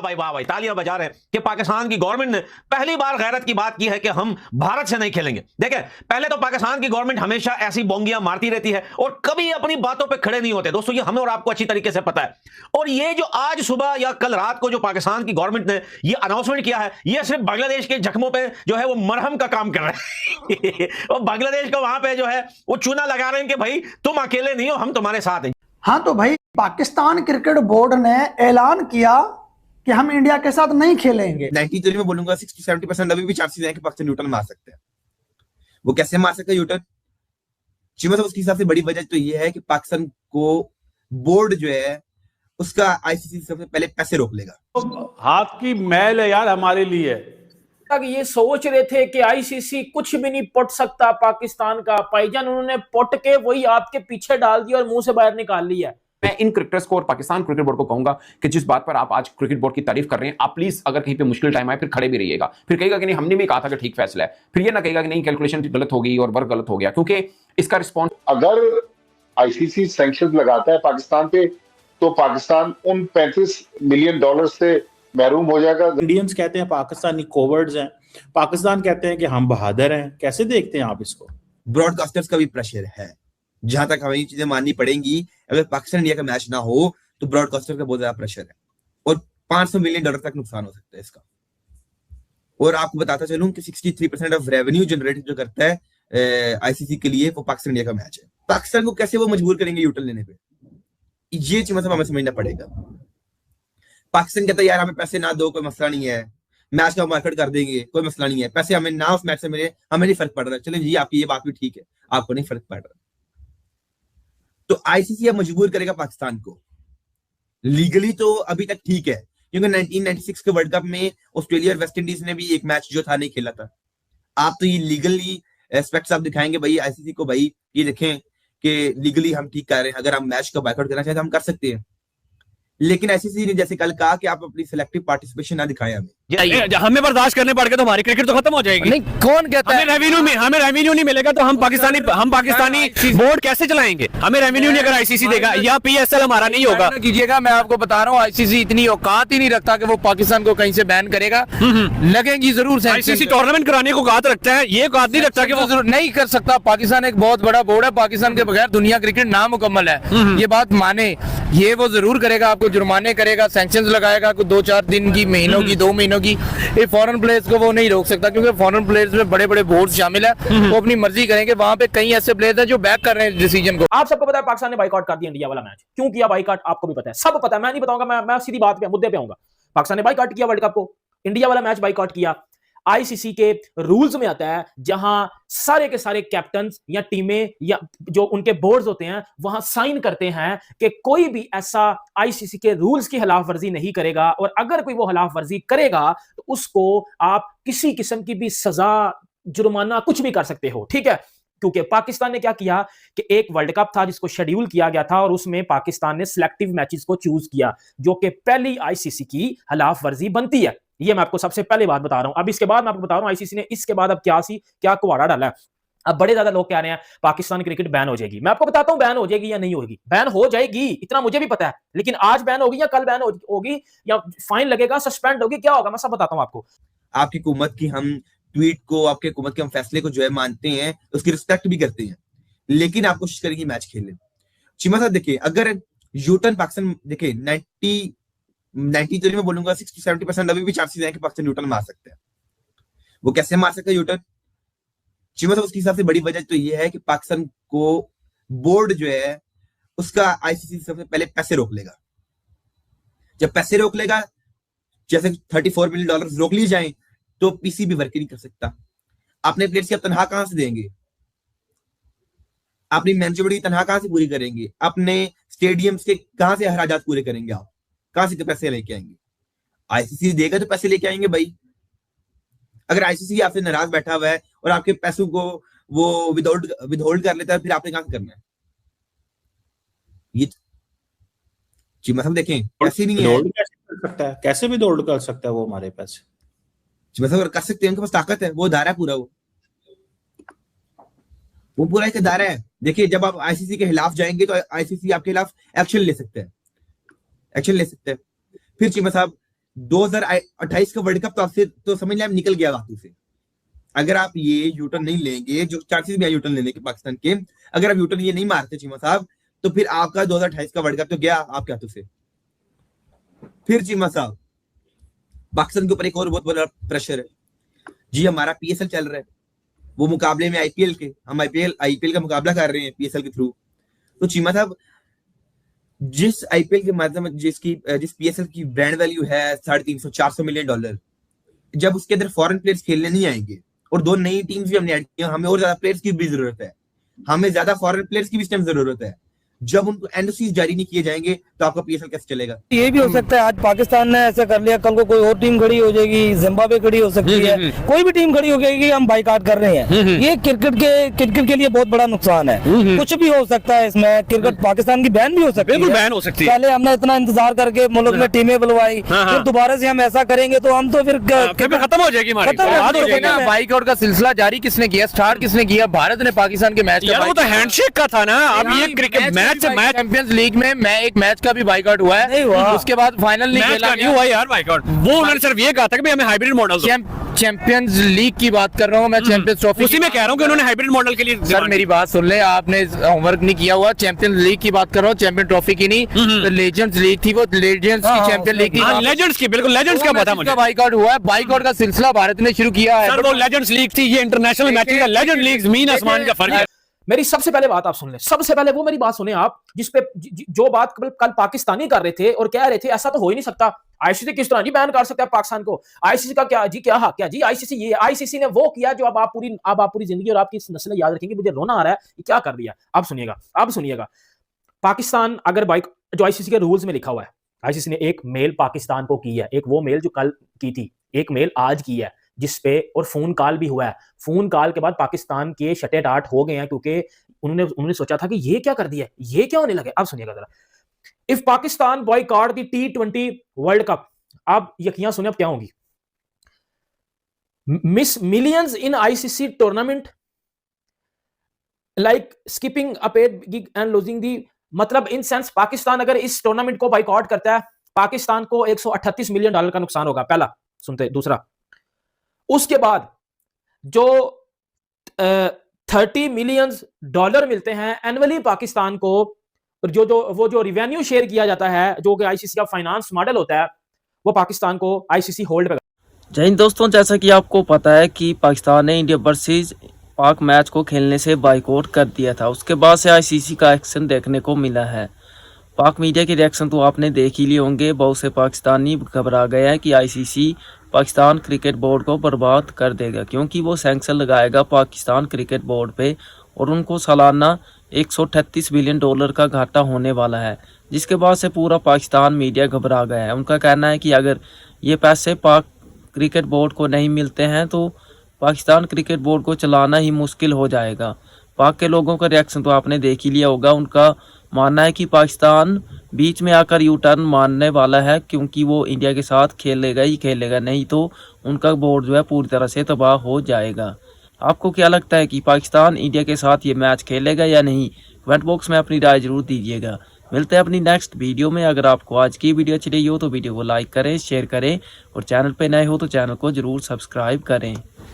भाई वाह भाई तालियां बजा रहे हैं कि पाकिस्तान की गवर्नमेंट ने पहली बार गैरत की बात की है कि हम भारत से नहीं खेलेंगे। देखें, पहले तो पाकिस्तान की गवर्नमेंट हमेशा ऐसी बोंगियां मारती रहती है और कभी अपनी बातों पे खड़े नहीं होते। दोस्तों, ये हमें और आपको अच्छी तरीके से पता है। और ये जो आज सुबह या कल रात को जो पाकिस्तान की गवर्नमेंट ने ये अनाउंसमेंट किया है, ये सिर्फ बांग्लादेश के जख्मों पे जो है वो मरहम का काम कर रहे हैं और बांग्लादेश को वहां पे जो है वो चूना लगा रहे हैं कि भाई तुम अकेले नहीं हो, हम तुम्हारे साथ हैं। हाँ, तो भाई पाकिस्तान क्रिकेट बोर्ड ने ऐलान किया कि हम इंडिया के साथ नहीं खेलेंगे। 93 में बोलूंगा 60-70% अभी भी चांसेस हैं कि पाकिस्तान यूटर्न मार सकते हैं। वो कैसे मार सकते हैं यूटर्न? चीमा साहब, उसके हिसाब से बड़ी वजह तो ये है कि पाकिस्तान को बोर्ड जो है उसका आईसीसी सबसे पहले पैसे रोक लेगा। तो हाथ की मैल है यार हमारे लिए। तक ये सोच रहे थे कि आईसीसी कुछ भी नहीं पट सकता पाकिस्तान का, भाईजान उन्होंने पट के वही आपके पीछे डाल दिया और मुंह से बाहर निकाल लिया। मैं इन क्रिकेटर्स को और पाकिस्तान क्रिकेट बोर्ड को कहूंगा कि जिस बात पर आप आज क्रिकेट बोर्ड की तारीफ कर रहे हैं, आप प्लीज अगर कहीं पे मुश्किल टाइम आए फिर खड़े भी रहिएगा। फिर कहेगा कि नहीं हमने भी कहा था कि ठीक फैसला है, फिर ये ना कहेगा कि नहीं कैलकुलेशन गलत हो गई और वर्क गलत हो गया, क्योंकि इसका रिस्पॉन्स अगर आईसीसी सैंक्शन लगाता है पाकिस्तान पे तो पाकिस्तान उन $35 मिलियन से महरूम हो जाएगा। इंडियंस कहते हैं पाकिस्तानी कोवर्ड्स हैं, पाकिस्तान कहते हैं कि हम बहादुर हैं। कैसे देखते हैं आप इसको? ब्रॉडकास्टर्स का भी प्रेशर है, जहां तक हमें ये चीजें माननी पड़ेंगी। अगर पाकिस्तान इंडिया का मैच ना हो तो ब्रॉडकास्टर का बहुत ज्यादा प्रेशर है और $500 मिलियन तक नुकसान हो सकता है इसका। और आपको बताता चलूं कि 63% ऑफ रेवेन्यू जनरेट जो करता है आईसीसी के लिए वो पाकिस्तान इंडिया का मैच है। पाकिस्तान को कैसे वो मजबूर करेंगे यूटर्न लेने पे, ये चीज मतलब हमें समझना पड़ेगा। पाकिस्तान कहता है यार हमें पैसे ना दो, कोई मसला नहीं है, मैच का मार्केट कर देंगे, कोई मसला नहीं है, पैसे हमें ना उस मैच से मिले, हमें नहीं फर्क पड़ रहा। चले जी, आपकी ये बात भी ठीक है, आपको नहीं फर्क पड़ रहा, तो आईसीसी अब मजबूर करेगा पाकिस्तान को। लीगली तो अभी तक ठीक है, क्योंकि 1996 के वर्ल्ड कप में ऑस्ट्रेलिया और वेस्ट इंडीज ने भी एक मैच जो था नहीं खेला था। आप तो ये लीगली एस्पेक्ट्स आप दिखाएंगे भाई आईसीसी को, भाई ये देखें कि लीगली हम ठीक कर रहे हैं, अगर हम मैच का बायकॉट करना चाहते हैं हम कर सकते हैं। लेकिन आईसीसी ने जैसे कल कहा कि आप अपनी सिलेक्टिव पार्टिसिपेशन ना दिखाएं हमें बर्दाश्त करने पड़ गए तो हमारी क्रिकेट तो खत्म हो जाएगी। नहीं, कौन कहता है? हमें रेवेन्यू नहीं मिलेगा तो हम पाकिस्तानी बोर्ड कैसे चलाएंगे? हमें रेवेन्यू नहीं अगर आईसीसी देगा या पीएसएल हमारा नहीं होगा। कीजिएगा, मैं आपको बता रहा हूँ आईसीसी इतनी औकात ही नहीं रखता कि वो पाकिस्तान को कहीं से बैन करेगा। लगेगी जरूर आईसीसी टूर्नामेंट कराने को औकात रखता है, ये औकात नहीं रखता कि वो नहीं कर सकता। पाकिस्तान एक बहुत बड़ा बोर्ड है, पाकिस्तान के बगैर दुनिया क्रिकेट नामुकम्मल है, ये बात माने। ये वो जरूर करेगा, आपको जुर्माने करेगा, सैंक्शंस लगाएगा, 2-4 दिन की, महीनों की, 2 महीनों की। ये फॉरेन प्लेयर्स को वो नहीं रोक सकता, क्योंकि फॉरेन प्लेयर्स में बड़े बड़े बोर्ड शामिल है, वो अपनी मर्जी करेंगे। वहां पे कई ऐसे प्लेयर्स हैं जो बैक कर रहे हैं डिसीजन को। आप सबको पता है पाकिस्तान ने बाइकआउट कर दिया इंडिया वाला मैच। क्यों किया बाइकआउट आपको भी पता है, सब पता है, मैं नहीं बताऊंगा, मैं सीधी बात पे मुद्दे पे आऊंगा। पाकिस्तान ने बाइकआउट किया वर्ल्ड कप को, इंडिया वाला मैच बाइकआउट किया। आईसीसी के रूल्स में आता है जहां सारे के सारे कैप्टन या टीमें या जो उनके बोर्ड्स होते हैं वहां साइन करते हैं कि कोई भी ऐसा आईसीसी के रूल्स की खिलाफ वर्जी नहीं करेगा, और अगर कोई वो खिलाफ वर्जी करेगा तो उसको आप किसी किस्म की भी सजा, जुर्माना, कुछ भी कर सकते हो। ठीक है, क्योंकि पाकिस्तान ने क्या किया कि एक वर्ल्ड कप था जिसको शेड्यूल किया गया था और उसमें पाकिस्तान ने सिलेक्टिव मैचेस को चूज किया, जो कि पहली आईसीसी की खिलाफ वर्जी बनती है। ये मैं आपको सबसे पहले बात बता रहा हूं। अब इसके बाद मैं आपको बता रहा हूं आईसीसी ने इसके बाद अब क्या कुआड़ा डाला है। अब बड़े ज्यादा लोग कह रहे हैं पाकिस्तान क्रिकेट बैन हो जाएगी। मैं आपको बताता हूं बैन हो जाएगी या नहीं होगी। बैन हो जाएगी, इतना मुझे भी पता है, लेकिन आज बैन होगी या कल बैन होगी या फाइन लगेगा, सस्पेंड होगी, क्या होगा, मैं सब बताता हूं आपको। आपकी हुकूमत की हम ट्वीट को, आपके हुकूमत के हम फैसले को जो है मानते हैं, उसकी रिस्पेक्ट भी करते हैं, लेकिन आप कोशिश करेंगे मैच खेलने। चीमा साहब देखिए, अगर यूटर्न पाकिस्तान देखिए 93 में बोलूंगा 60-70% अभी भी चांसेस हैं कि पाकिस्तान यूटर्न मार सकते हैं। वो कैसे मार सकते हैं यूटर्न? चीमा साहब, उसके हिसाब से बड़ी वजह तो ये है कि पाकिस्तान को बोर्ड जो है उसका आईसीसी सबसे पहले पैसे रोक लेगा। जब पैसे रोक लेगा, जैसे $34 मिलियन रोक लिए जाएं, तो पीसीबी वर्क नहीं कर सकता। अपने प्लेयर्स की तनख्वाह कहां से देंगे? अपनी मैनेजमेंट की तनख्वाह कहां से पूरी करेंगे? अपने स्टेडियम्स के कहां से अखराजात पूरे करेंगे? आप कहां से पैसे लेके आएंगे? आईसीसी देगा तो पैसे लेके आएंगे भाई। अगर आईसीसी आपसे नाराज बैठा हुआ है और आपके पैसों को वो विदहोल्ड कर लेता है, फिर आपने कहां से करना है? ये चीमा साहब देखें, ऐसे नहीं है। कैसे भी दौड़ कर सकता है वो हमारे पैसे? मतलब कर सकते हैं, उनके पास ताकत है, वो दायरा पूरा, वो पूरा एक दायरा है। देखिए, जब आप आईसीसी के खिलाफ जाएंगे तो आईसीसी आपके खिलाफ एक्शन ले सकते हैं। फिर चीमा साहब 2028 का वर्ल्ड कप तो आपसे तो समझ लें आप निकल गया हाथों से। अगर आप ये यूटर्न नहीं लेंगे, जो चांसेस भी है यूटर्न लेने के पाकिस्तान के, अगर आप यूटर्न ये नहीं मारते चीमा साहब, तो फिर आपका 2028 का वर्ल्ड कप तो गया आपके हाथों से। फिर चीमा साहब, पाकिस्तान के ऊपर एक और बहुत बड़ा प्रेशर है जी, हमारा पीएसएल चल रहा है, वो मुकाबले में आईपीएल के, हम आईपीएल का मुकाबला कर रहे हैं पीएसएल के थ्रू। तो चीमा साहब, जिस आईपीएल के माध्यम जिस पीएसएल की ब्रांड वैल्यू है 350-400 मिलियन डॉलर, जब उसके अंदर फॉरेन प्लेयर्स खेलने नहीं आएंगे और 2 नई टीम्स भी हमने ऐड की, हमें और ज्यादा प्लेयर्स की भी जरूरत है, हमें ज्यादा फॉरेन प्लेयर्स की भी इस टाइम जरूरत है। जब उनको एनओसीज जारी नहीं किए जाएंगे तो आपका पीएसएल कैसे चलेगा? ये भी हो सकता है आज पाकिस्तान ने ऐसा कर लिया, कल को कोई और टीम खड़ी हो जाएगी, जिम्बाब्वे खड़ी हो सकती है, कोई भी टीम खड़ी हो जाएगी, हम बाइकाट कर रहे हैं। ये क्रिकेट के लिए बहुत बड़ा नुकसान है। कुछ भी हो सकता है इसमें, क्रिकेट पाकिस्तान की बैन भी हो सकती है, बिल्कुल बैन हो सकती है। पहले हमने इतना इंतजार करके मुल्क में टीमें बुलवाई, फिर दोबारा से हम ऐसा करेंगे तो हम तो फिर खत्म हो जाएगी हमारी। बाइकआउट का सिलसिला जारी किसने किया, स्टार्ट किसने किया? भारत ने पाकिस्तान के मैच यार वो तो हैंडशेक का था ना। अब ये क्रिकेट मैच चैंपियंस लीग में मैं एक मैच का भी बाइकआउट हुआ है, उसके बाद फाइनल नहीं खेला नहीं हुआ यार बाइकआउट। वो उन्होंने सिर्फ ये कहा था कि भाई हमें हाइब्रिड मॉडल, चैंपियंस लीग की बात कर रहा हूँ मैं, चैंपियंस ट्रॉफी उसी में कह रहा हूँ कि उन्होंने हाइब्रिड मॉडल के लिए। सर मेरी बात सुन ले, आपने होमवर्क नहीं किया हुआ। चैंपियंस लीग की बात कर रहा हूँ, चैंपियन ट्रॉफी की नहीं, तो लेजेंड्स लीग थी, वो लेजेंड्स की चैंपियन लीग थी, लेजेंड्स की, बिल्कुल लेजेंड्स का पता मुझे। बाइकआउट हुआ है, बाइकआउट का सिलसिला भारत ने शुरू किया है। सर वो लेजेंड्स लीग थी, ये इंटरनेशनल मैच का। लेजेंड लीग जमीन आसमान का फर्क है। मेरी सबसे पहले बात आप सुन लें, सबसे पहले वो मेरी बात सुने आप, जिसपे जो बात कल पाकिस्तानी कर रहे थे और कह रहे थे ऐसा तो हो ही नहीं सकता, आईसीसी किस तरह जी बैन कर सकता है पाकिस्तान को, आईसीसी का क्या जी, क्या हक क्या जी, आईसीसी ने वो किया जो अब आप पूरी जिंदगी और आपकी नस्लें याद रखेंगे। मुझे रोना आ रहा है, ये क्या कर दिया। अब सुनिएगा, पाकिस्तान अगर जो आईसीसी के रूल्स में लिखा हुआ है, आईसीसी ने एक मेल पाकिस्तान को की है, एक वो मेल जो कल की थी, एक मेल आज की है, जिसपे और फोन कॉल भी हुआ है। फोन कॉल के बाद पाकिस्तान के शटे डाट हो गए हैं, क्योंकि उन्होंने सोचा था कि ये क्या कर दिया, ये क्या होने लगे। अब सुनिएगा जरा, if Pakistan boycott the T20 world cup, आप यकीन सुनिए अब क्या होगी, miss millions in ICC tournament like skipping a paid gig and losing the, मतलब इन सेंस पाकिस्तान अगर इस टूर्नामेंट को बॉयकॉट करता है, पाकिस्तान को $138 मिलियन का नुकसान होगा। पहला सुनते, दूसरा, उसके बाद जो 30 मिलियन डॉलर मिलते हैं एनुअली पाकिस्तान को, जो रिवेन्यू शेयर किया जाता है, जो कि आईसीसी का फाइनेंस मॉडल होता है, वो पाकिस्तान को आईसीसी होल्ड पे। जय हिंद दोस्तों, जैसा कि आपको पता है कि पाकिस्तान ने इंडिया वर्सेस पाक मैच को खेलने से बाइकआउट कर दिया था। उसके बाद से आईसीसी का एक्शन देखने को मिला है। पाक मीडिया के रिएक्शन तो आपने देख ही लिए होंगे। बहुत से पाकिस्तानी घबरा गए हैं कि आईसीसी पाकिस्तान क्रिकेट बोर्ड को बर्बाद कर देगा, क्योंकि वो सैंक्शन लगाएगा पाकिस्तान क्रिकेट बोर्ड पे और उनको सालाना $138 बिलियन का घाटा होने वाला है, जिसके बाद से पूरा पाकिस्तान मीडिया घबरा गया है। उनका कहना है कि अगर ये पैसे पाक क्रिकेट बोर्ड को नहीं मिलते हैं तो पाकिस्तान क्रिकेट बोर्ड को चलाना ही मुश्किल हो जाएगा। पाक के लोगों का रिएक्शन तो आपने देख ही लिया होगा। उनका मानना है कि पाकिस्तान बीच में आकर यू टर्न मारने वाला है, क्योंकि वो इंडिया के साथ खेलेगा ही खेलेगा, नहीं तो उनका बोर्ड जो है पूरी तरह से तबाह हो जाएगा। आपको क्या लगता है कि पाकिस्तान इंडिया के साथ ये मैच खेलेगा या नहीं? कमेंट बॉक्स में अपनी राय जरूर दीजिएगा। मिलते हैं अपनी नेक्स्ट वीडियो में। अगर आपको आज की वीडियो अच्छी लगी हो तो वीडियो को लाइक करें, शेयर करें और चैनल पर नए हो तो चैनल को जरूर सब्सक्राइब करें।